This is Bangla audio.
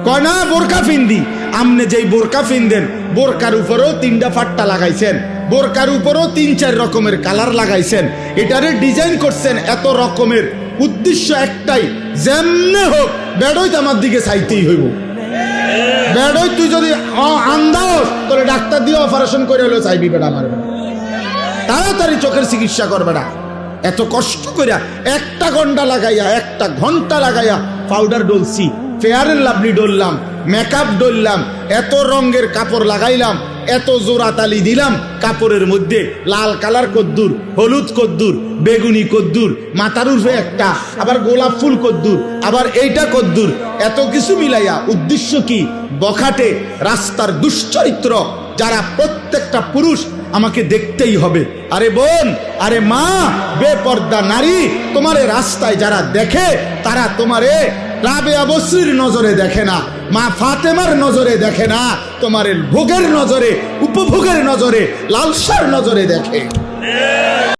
কয় না বোরকা ফিন্দি। আমনে যেই বোরকা ফিনদেন বোরকার উপরেও 3টা ফাট্টা লাগাইছেন, বোরকার উপরেও 3-4 রকমের কালার লাগাইছেন, এটারে ডিজাইন করছেন এত রকমের, উদ্দেশ্য একটাই, যেমনে হোক বেড়ই তো আমার দিকে চাইতেই হইব। বেড়ই তুই যদি আন্দাও তোরে ডাক্তার দিয়ে অপারেশন করে হলেও চাইবি বেড়া আমার, তাড়াতাড়ি চোখের চিকিৎসা করবে না। এত কষ্ট করিয়া 1 ঘন্টা লাগাইয়া পাউডার ডলছি, ফেয়ার এন্ড লাভলি ডললাম, মেকআপ ডললাম, এত রঙের কাপড় লাগাইলাম, এত জোড়া তালি দিলাম কাপড়ের মধ্যে, লাল কালার কদ্দুর, হলুদ কদ্দুর, বেগুনি কদ্দুর, মাথার উপরে একটা, আবার গোলাপ ফুল কদ্দুর, আবার এইটা কদ্দুর, এত কিছু মিলাইয়া উদ্দেশ্য কি? বখাটে রাস্তার দুশ্চরিত্র যারা প্রত্যেকটা পুরুষ আমাকে দেখতেই হবে। আরে বোন, আরে মা, বেপর্দা নারী, তোমারে রাস্তায় যারা দেখে তারা তোমারে রাবেয়া বসরির নজরে দেখে না, মা ফাতেমার নজরে দেখে না, তোমার ভোগের নজরে, উপভোগের নজরে, লালসার নজরে দেখে।